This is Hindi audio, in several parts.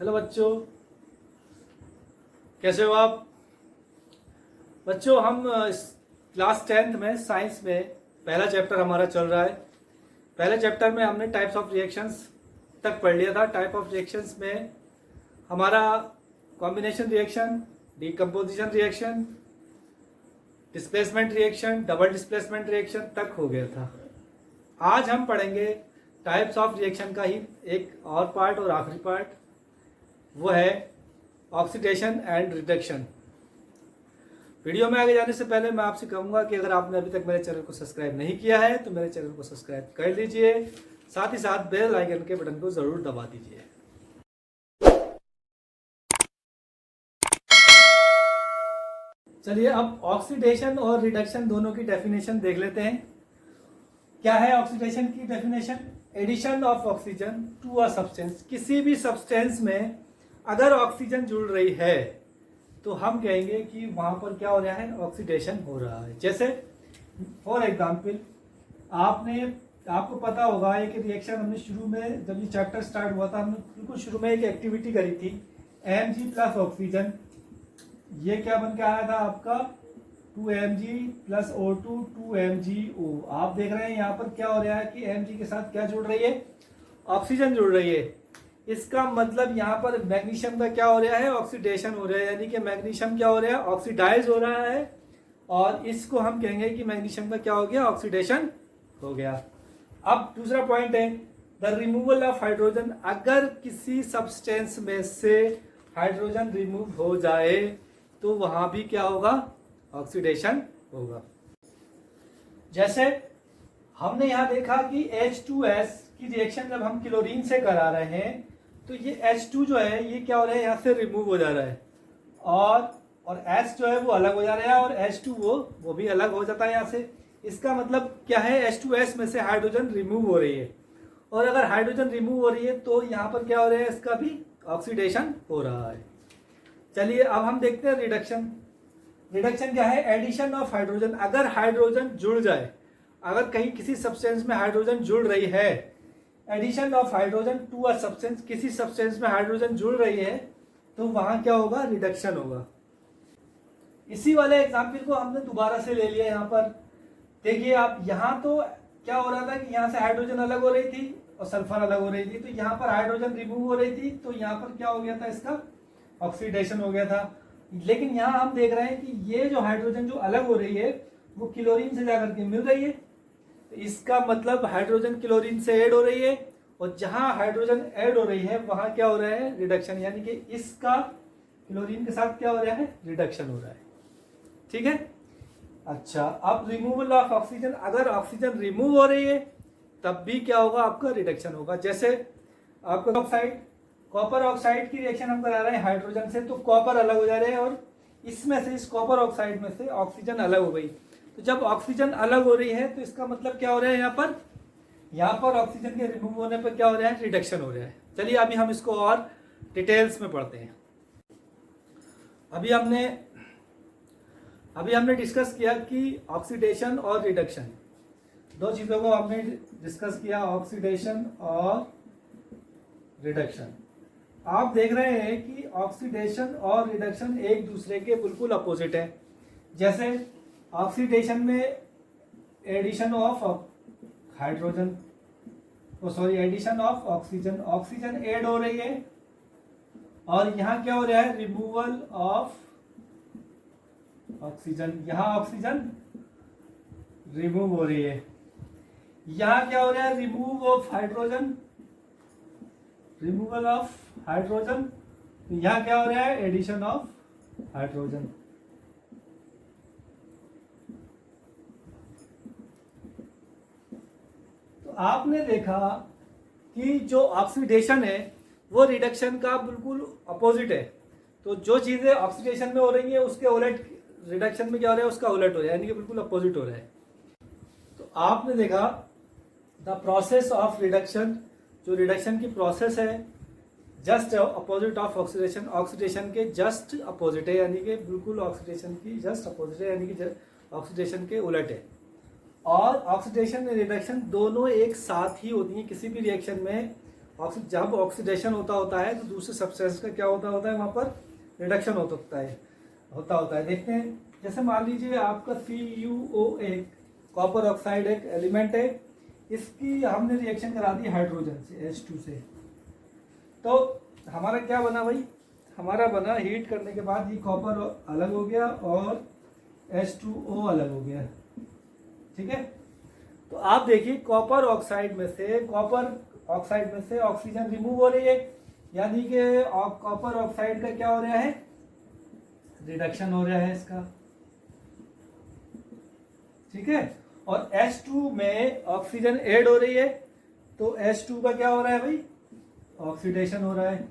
हेलो बच्चों, कैसे हो आप? बच्चों, हम क्लास 10th में साइंस में पहला चैप्टर हमारा चल रहा है। पहले चैप्टर में हमने टाइप्स ऑफ रिएक्शंस तक पढ़ लिया था। टाइप ऑफ रिएक्शंस में हमारा combination reaction, decomposition reaction, displacement reaction, double displacement reaction तक हो गया था। आज हम पढ़ेंगे टाइप्स ऑफ रिएक्शन का ही एक और पार्ट और आखिरी पार्ट, वो है ऑक्सीडेशन एंड रिडक्शन। वीडियो में आगे जाने से पहले मैं आपसे कहूँगा कि अगर आपने अभी तक मेरे चैनल को सब्सक्राइब नहीं किया है तो मेरे चैनल को सब्सक्राइब कर लीजिए, साथ ही साथ बेल आइकन के बटन को ज़रूर दबा दीजिए। चलिए अब ऑक्सीडेशन और रिडक्शन दोनों की डेफिनेशन देख लेते हैं। क्या है ऑक्सीडेशन की definition? Addition of oxygen to a substance. किसी भी सब्सटेंस में अगर ऑक्सीजन जुड़ रही है तो हम कहेंगे कि वहां पर क्या हो रहा है, ऑक्सीडेशन हो रहा है। जैसे फॉर एग्जांपल आपको पता होगा एक रिएक्शन हमने शुरू में, जब ये चैप्टर स्टार्ट हुआ था, हमने बिल्कुल शुरू में एक एक्टिविटी करी थी, Mg प्लस ऑक्सीजन। ये क्या बन के आया था आपका 2Mg प्लस O2 2MgO। आप देख रहे हैं यहाँ पर क्या हो रहा है कि Mg के साथ क्या जुड़ रही है, ऑक्सीजन जुड़ रही है। इसका मतलब यहाँ पर मैग्नीशियम का क्या हो रहा है, ऑक्सीडेशन हो रहा है, यानी कि मैग्नीशियम क्या हो रहा है, ऑक्सीडाइज हो रहा है। और इसको हम कहेंगे कि मैग्नीशियम का क्या हो गया, ऑक्सीडेशन हो गया। अब दूसरा पॉइंट है द रिमूवल ऑफ हाइड्रोजन। अगर किसी सब्सटेंस में से हाइड्रोजन रिमूव हो जाए तो वहां भी क्या होगा, ऑक्सीडेशन होगा। जैसे हमने यहाँ देखा कि H2S की रिएक्शन जब हम क्लोरीन से करा रहे हैं तो ये H2 जो है ये क्या हो रहा है, यहाँ से रिमूव हो जा रहा है, और H जो है वो अलग हो जा रहा है, और H2 वो भी अलग हो जाता है यहाँ से। इसका मतलब क्या है, H2S में से हाइड्रोजन रिमूव हो रही है, और अगर हाइड्रोजन रिमूव हो रही है तो यहाँ पर क्या हो रहा है, इसका भी ऑक्सीडेशन हो रहा है। चलिए अब हम देखते हैं रिडक्शन। रिडक्शन क्या है, एडिशन ऑफ हाइड्रोजन। अगर हाइड्रोजन जुड़ जाए, अगर कहीं किसी सब्सटेंस में हाइड्रोजन जुड़ रही है, addition of hydrogen to a substance, किसी सब्सटेंस में हाइड्रोजन जुड़ रही है तो वहां क्या होगा, रिडक्शन होगा। इसी वाले एग्जाम्पल को हमने दोबारा से ले लिया यहाँ पर। देखिए आप, यहाँ तो क्या हो रहा था कि यहाँ से हाइड्रोजन अलग हो रही थी और सल्फर अलग हो रही थी, तो यहाँ पर हाइड्रोजन रिमूव हो रही थी, तो यहाँ पर क्या हो गया था, इसका ऑक्सीडेशन हो गया था। लेकिन यहाँ हम देख रहे हैं कि ये जो हाइड्रोजन जो अलग हो रही है वो क्लोरीन से जाकर के मिल रही है, तो इसका मतलब हाइड्रोजन क्लोरीन से ऐड हो रही है, और जहां हाइड्रोजन ऐड हो रही है वहां क्या हो रहा है, रिडक्शन, यानी कि इसका क्लोरीन के साथ क्या हो रहा है, रिडक्शन हो रहा है। ठीक है। अच्छा, अब रिमूवल ऑफ ऑक्सीजन। अगर ऑक्सीजन रिमूव हो रही है तब भी क्या होगा, आपका रिडक्शन होगा। जैसे आपका ऑक्साइड, कॉपर ऑक्साइड की रिएक्शन हम करा रहे हैं हाइड्रोजन से, तो कॉपर अलग हो जा रहे हैं, और इसमें से, इस कॉपर ऑक्साइड में से ऑक्सीजन अलग हो गई। तो जब ऑक्सीजन अलग हो रही है तो इसका मतलब क्या हो रहा है, यहाँ पर ऑक्सीजन के रिमूव होने पर क्या हो रहा है, रिडक्शन हो रहा है। चलिए अभी हम इसको और डिटेल्स में पढ़ते हैं। अभी हमने डिस्कस किया कि ऑक्सीडेशन और रिडक्शन, दो चीजों को हमने डिस्कस किया, ऑक्सीडेशन और रिडक्शन। आप देख रहे हैं कि ऑक्सीडेशन और रिडक्शन एक दूसरे के बिल्कुल अपोजिट है। जैसे ऑक्सीडेशन में addition of hydrogen, addition of oxygen, oxygen add हो रही है, और यहाँ क्या हो रहा है, रिमूवल ऑफ ऑक्सीजन, यहाँ ऑक्सीजन रिमूव हो रही है। यहाँ क्या हो रहा है, remove of hydrogen, removal of hydrogen, यहाँ क्या हो रहा है, एडिशन ऑफ हाइड्रोजन। तो आपने देखा कि जो ऑक्सीडेशन है वो रिडक्शन का बिल्कुल अपोजिट है। तो जो चीजें ऑक्सीडेशन में हो रही है उसके उलट रिडक्शन में क्या हो रहा है, उसका उलट हो रहा है, यानी कि बिल्कुल अपोजिट हो रहा है। तो आपने देखा द प्रोसेस ऑफ रिडक्शन, जो रिडक्शन की प्रोसेस है, just opposite of oxidation, oxidation के जस्ट अपोजिट है, यानी कि बिल्कुल ऑक्सीडेशन की जस्ट अपोजिट है, यानी कि ऑक्सीडेशन के उलट है। और ऑक्सीडेशन और रिडक्शन दोनों एक साथ ही होती हैं। किसी भी रिएक्शन में जब ऑक्सीडेशन होता है तो दूसरे सब्सटेंस का क्या होता है वहाँ पर रिडक्शन होता है। देखते हैं, जैसे मान लीजिए आपका CuO कॉपर ऑक्साइड एक एलिमेंट है, इसकी हमने रिएक्शन करा दी हाइड्रोजन से H2 से, तो हमारा क्या बना भाई, हमारा बना हीट करने के बाद ये कॉपर अलग हो गया और H2O अलग हो गया, ठीक है। तो आप देखिए कॉपर ऑक्साइड में से ऑक्सीजन रिमूव हो रही है, यानी कि कॉपर ऑक्साइड का क्या हो रहा है, रिडक्शन हो रहा है इसका, ठीक है। और H2 में ऑक्सीजन ऐड हो रही है, तो H2 का क्या हो रहा है भाई, ऑक्सीडेशन हो रहा है।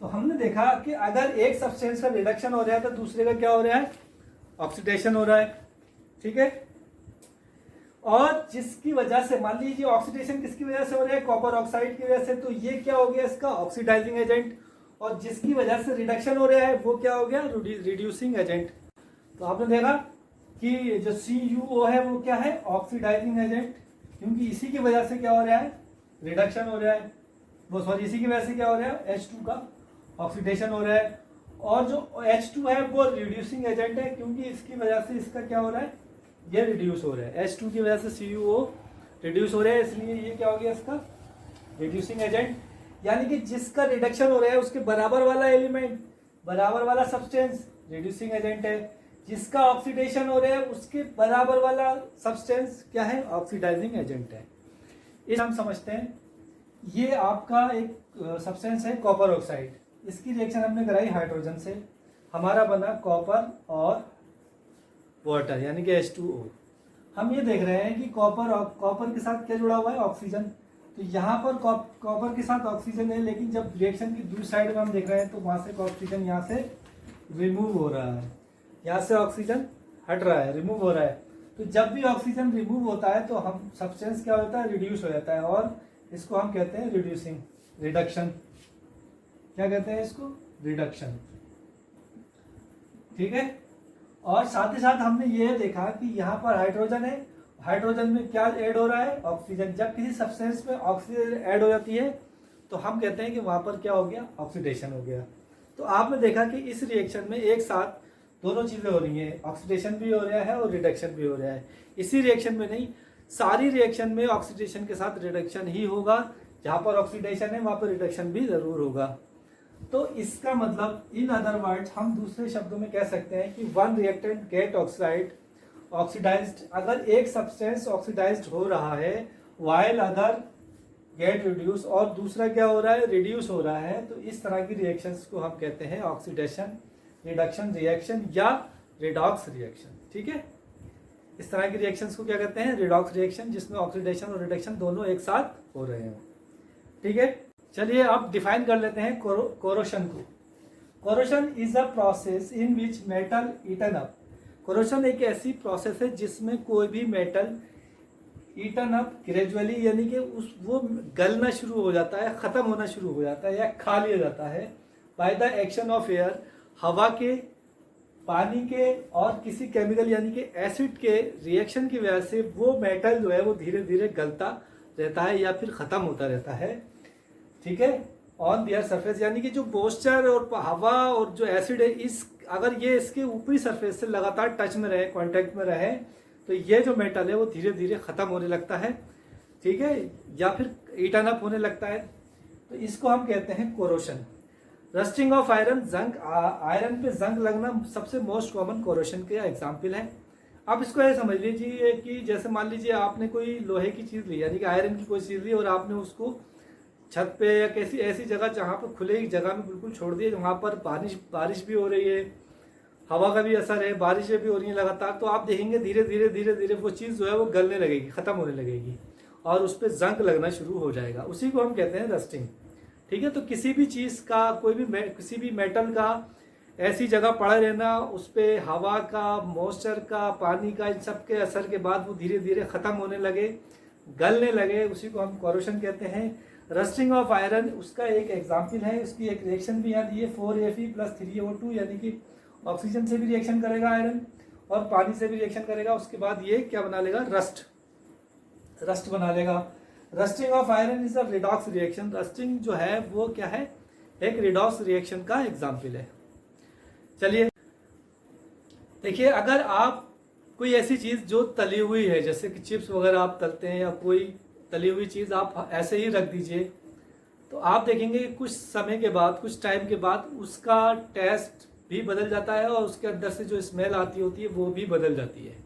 तो हमने देखा कि अगर एक सब्सटेंस का रिडक्शन हो रहा है तो दूसरे का क्या हो रहा है, ऑक्सीडेशन हो रहा है, ठीक है। और जिसकी वजह से मान लीजिए ऑक्सीडेशन किसकी वजह से हो रहा है, कॉपर ऑक्साइड की वजह से, तो ये क्या हो गया इसका ऑक्सीडाइजिंग एजेंट। और जिसकी वजह से रिडक्शन हो रहा है वो क्या हो गया, रिड्यूसिंग एजेंट। तो आपने देखा कि जो CuO है वो क्या है, ऑक्सीडाइजिंग एजेंट, क्योंकि इसी की वजह से क्या हो रहा है, रिडक्शन हो रहा है, वो सॉरी इसी की वजह से क्या हो रहा है, H2 का ऑक्सीडेशन हो रहा है। और जो H2 है वो रिड्यूसिंग एजेंट है, क्योंकि इसकी वजह से इसका क्या हो रहा है, ये रिड्यूस हो रहा है, H2 की वजह से CuO रिड्यूस हो रहा है, इसलिए ये क्या हो गया इसका रिड्यूसिंग एजेंट। यानी कि जिसका रिडक्शन हो रहा है उसके बराबर वाला एलिमेंट, बराबर वाला सब्सटेंस रिड्यूसिंग एजेंट है, जिसका ऑक्सीडेशन हो रहा है उसके बराबर वाला सब्सटेंस क्या है, ऑक्सीडाइजिंग एजेंट है। इस हम समझते हैं, ये आपका एक सब्सटेंस है कॉपर ऑक्साइड, इसकी रिएक्शन हमने कराई हाइड्रोजन से, हमारा बना कॉपर और वाटर यानी कि H2O। हम ये देख रहे हैं कि कॉपर के साथ क्या जुड़ा हुआ है, ऑक्सीजन। तो यहाँ पर कॉपर के साथ ऑक्सीजन है, लेकिन जब रिएक्शन की दूसरी साइड में हम देख रहे हैं तो वहाँ से ऑक्सीजन यहाँ से रिमूव हो रहा है, यहाँ से ऑक्सीजन हट रहा है, रिमूव हो रहा है। तो जब भी ऑक्सीजन रिमूव होता है तो हम सब्सटेंस क्या होता है, रिड्यूस हो जाता है, और इसको हम कहते हैं रिडक्शन। क्या कहते हैं इसको, रिडक्शन, ठीक है। और साथ ही साथ हमने ये देखा कि यहाँ पर हाइड्रोजन है, हाइड्रोजन में क्या ऐड हो रहा है, ऑक्सीजन। जब किसी सब्सटेंस में ऑक्सीजन ऐड हो जाती है तो हम कहते हैं कि वहां पर क्या हो गया, ऑक्सीडेशन हो गया। तो आपने देखा कि इस रिएक्शन में एक साथ दोनों चीजें हो रही हैं, ऑक्सीडेशन भी हो रहा है और रिडक्शन भी हो रहा है। इसी रिएक्शन में नहीं, सारी रिएक्शन में ऑक्सीडेशन के साथ रिडक्शन ही होगा, जहां पर ऑक्सीडेशन है वहां पर रिडक्शन भी जरूर होगा। तो इसका मतलब इन अदर वर्ड्स हम दूसरे शब्दों में कह सकते हैं कि वन रिएक्टेंट गेट ऑक्सीडाइज्ड, अगर एक सब्सटेंस ऑक्सीडाइज्ड हो रहा है वाइल अदर गेट रिड्यूस, और दूसरा क्या हो रहा है, रिड्यूस हो रहा है, तो इस तरह की रिएक्शंस को हम कहते हैं ऑक्सीडेशन रिडक्शन रिएक्शन या रिडॉक्स रिएक्शन, ठीक है। इस तरह की रिएक्शंस को क्या कहते हैं, रिडॉक्स रिएक्शन, जिसमें ऑक्सीडेशन और रिडक्शन दोनों एक साथ हो रहे हैं, ठीक है। चलिए अब डिफाइन कर लेते हैं कोरोशन को। Corrosion is a process in which metal eaten up. Corrosion एक ऐसी प्रोसेस है जिसमें कोई भी मेटल ईटन अप ग्रेजुअली, यानी कि वो गलना शुरू हो जाता है, खत्म होना शुरू हो जाता है या खा लिया जाता है by the action of air, हवा के, पानी के और किसी केमिकल यानी कि एसिड के रिएक्शन की वजह से वो मेटल जो है वो धीरे धीरे गलता रहता है या फिर खत्म होता रहता है, ठीक है, ऑन देयर सरफेस। यानी कि जो मॉइस्चर और हवा और जो एसिड है, इस अगर ये इसके ऊपरी सरफेस से लगातार टच में रहे, कांटेक्ट में रहे, तो ये जो मेटल है वो धीरे धीरे खत्म होने लगता है, ठीक है, या फिर ईटन अप होने लगता है। तो इसको हम कहते हैं कोरोशन। रस्टिंग ऑफ आयरन, जंग, आयरन पे जंग लगना सबसे मोस्ट कॉमन कोरोशन के एग्जाम्पल है। आप इसको ऐसे समझ लीजिए कि जैसे मान लीजिए आपने कोई लोहे की चीज़ ली, यानी कि आयरन की कोई चीज़ ली, और आपने उसको छत पे या किसी ऐसी जगह जहाँ पर खुले जगह में बिल्कुल छोड़ दिए, वहाँ पर बारिश भी हो रही है, हवा का भी असर है, बारिशें भी हो रही हैं लगातार, तो आप देखेंगे धीरे धीरे वो चीज़ जो है वो गलने लगेगी, ख़त्म होने लगेगी और उस पर जंग लगना शुरू हो जाएगा। उसी को हम कहते हैं रस्टिंग, ठीक है। तो किसी भी चीज़ का, किसी भी मेटल का ऐसी जगह पड़ा रहना, उस पर हवा का, मॉइस्चर का, पानी का, इन सब के असर के बाद वो धीरे धीरे ख़त्म होने लगे, गलने लगे, उसी को हम कोरोशन कहते हैं। रस्टिंग ऑफ आयरन उसका एक एग्जाम्पल है, उसकी एक रिएक्शन भी यहाँ दी है, 4Fe + 3O2, यानी कि ऑक्सीजन से भी रिएक्शन करेगा आयरन और पानी से भी रिएक्शन करेगा, उसके बाद ये क्या बना लेगा, रस्ट बना लेगा। Rusting of iron is a redox reaction. Rusting जो है वो क्या है, एक रिडॉक्स रिएक्शन का एग्जाम्पल है। चलिए देखिए, अगर आप कोई ऐसी चीज़ जो तली हुई है, जैसे कि चिप्स वगैरह आप तलते हैं या कोई तली हुई चीज़ आप ऐसे ही रख दीजिए, तो आप देखेंगे कि कुछ समय के बाद, कुछ टाइम के बाद उसका टेस्ट भी बदल जाता है और उसके अंदर से जो स्मेल आती होती है वो भी बदल जाती है।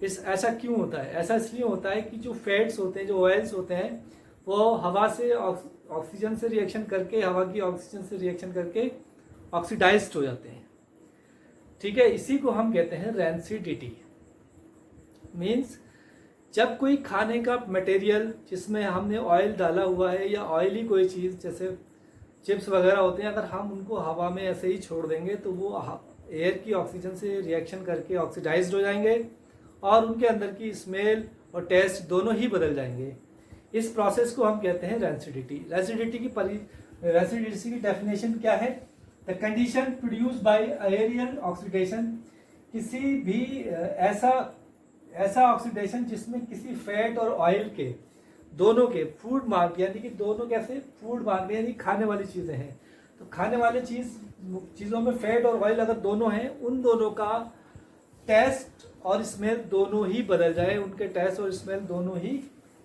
ऐसा क्यों होता है? ऐसा इसलिए होता है कि जो फैट्स होते हैं, जो ऑयल्स होते हैं, वो हवा से ऑक्सीजन से रिएक्शन करके, हवा की ऑक्सीजन से रिएक्शन करके ऑक्सीडाइज्ड हो जाते हैं। ठीक है, इसी को हम कहते हैं रैंसिडिटी। मीन्स जब कोई खाने का मटेरियल जिसमें हमने ऑयल डाला हुआ है या ऑयली कोई चीज़ जैसे चिप्स वगैरह होते हैं, अगर हम उनको हवा में ऐसे ही छोड़ देंगे तो वो एयर की ऑक्सीजन से रिएक्शन करके ऑक्सीडाइज्ड हो जाएंगे और उनके अंदर की स्मेल और टेस्ट दोनों ही बदल जाएंगे। इस प्रोसेस को हम कहते हैं रैंसिडिटी। रैंसिडिटी की डेफिनेशन क्या है? The condition produce by aerial oxidation. किसी भी ऐसा ऑक्सीडेशन जिसमें किसी फैट और ऑयल के दोनों के फूड मार्क, यानी कि दोनों कैसे फूड मार्क यानी खाने वाली चीज़ें हैं, तो खाने वाले चीज़ों में फैट और ऑयल अगर दोनों हैं, उन दोनों का टेस्ट और स्मेल दोनों ही बदल जाए, उनके टेस्ट और स्मेल दोनों ही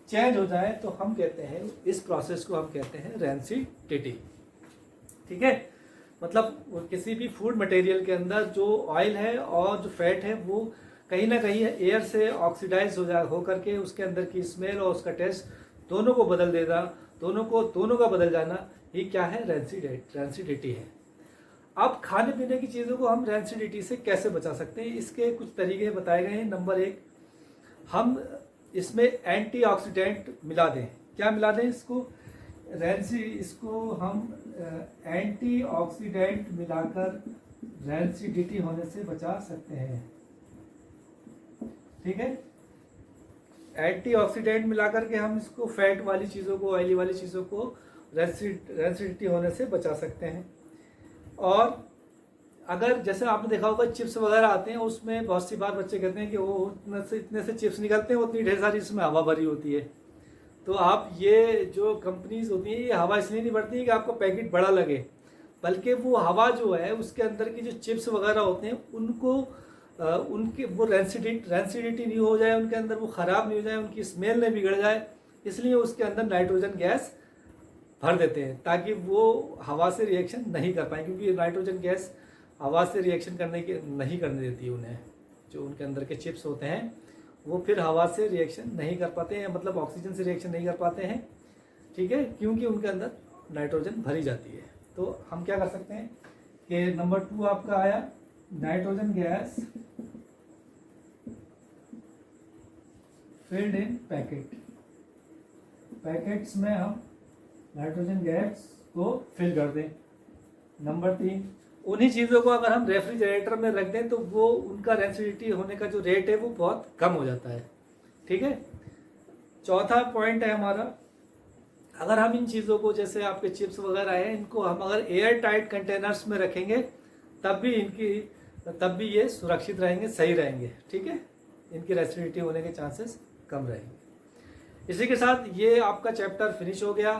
चेंज हो जाए, तो हम कहते हैं इस प्रोसेस को हम कहते हैं रैंसिडिटी। ठीक है, मतलब किसी भी फूड मटेरियल के अंदर जो ऑयल है और जो फैट है वो कहीं ना कहीं एयर से ऑक्सीडाइज होकर के उसके अंदर की स्मेल और उसका टेस्ट दोनों को बदल देगा। दोनों का बदल जाना ही क्या है? रैंसिडिटी है। अब खाने पीने की चीज़ों को हम रैंसिडिटी से कैसे बचा सकते हैं, इसके कुछ तरीके बताए गए हैं। नंबर 1, हम इसमें एंटीऑक्सीडेंट मिला दें। क्या मिला दें? इसको हम एंटीऑक्सीडेंट मिलाकर रैंसिडिटी होने से बचा सकते हैं। ठीक है, एंटीऑक्सीडेंट मिलाकर के हम इसको फैट वाली चीज़ों को, ऑयली वाली चीज़ों को रैंसिडिटी होने से बचा सकते हैं। और अगर जैसे आपने देखा होगा चिप्स वगैरह आते हैं, उसमें बहुत सी बार बच्चे कहते हैं कि वो इतने से चिप्स निकलते हैं, उतनी ढेर सारी इसमें हवा भरी होती है। तो आप ये जो कंपनीज होती हैं, ये हवा इसलिए नहीं भरती है कि आपको पैकेट बड़ा लगे, बल्कि वो हवा जो है उसके अंदर की जो चिप्स वगैरह होते हैं उनको उनके वो रैंसिडिटी नहीं हो जाए, उनके अंदर वो ख़राब नहीं हो जाए, उनकी स्मेल नहीं बिगड़ जाए, इसलिए उसके अंदर नाइट्रोजन गैस भर देते हैं ताकि वो हवा से रिएक्शन नहीं कर पाए, क्योंकि नाइट्रोजन गैस हवा से रिएक्शन नहीं करने देती है उन्हें। जो उनके अंदर के चिप्स होते हैं वो फिर हवा से रिएक्शन नहीं कर पाते हैं, मतलब ऑक्सीजन से रिएक्शन नहीं कर पाते हैं। ठीक है, क्योंकि उनके अंदर नाइट्रोजन भरी जाती है। तो हम क्या कर सकते हैं कि नंबर 2 आपका आया, nitrogen gas filled in packets में हम नाइट्रोजन गैस को फिल कर दें। नंबर 3, उन्हीं चीज़ों को अगर हम रेफ्रिजरेटर में रख दें तो वो उनका रैंसिडिटी होने का जो रेट है वो बहुत कम हो जाता है। ठीक है, चौथा पॉइंट है हमारा, अगर हम इन चीज़ों को जैसे आपके चिप्स वगैरह है, इनको हम अगर एयर टाइट कंटेनर्स में रखेंगे तब भी ये सुरक्षित रहेंगे, सही रहेंगे। ठीक है, इनकी रैंसिडिटी होने के चांसेस कम रहेंगे। इसी के साथ ये आपका चैप्टर फिनिश हो गया,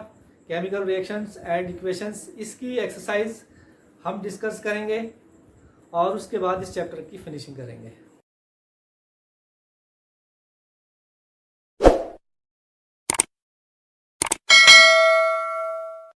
केमिकल रिएक्शंस एंड इक्वेशंस। इसकी एक्सरसाइज हम डिस्कस करेंगे और उसके बाद इस चैप्टर की फिनिशिंग करेंगे।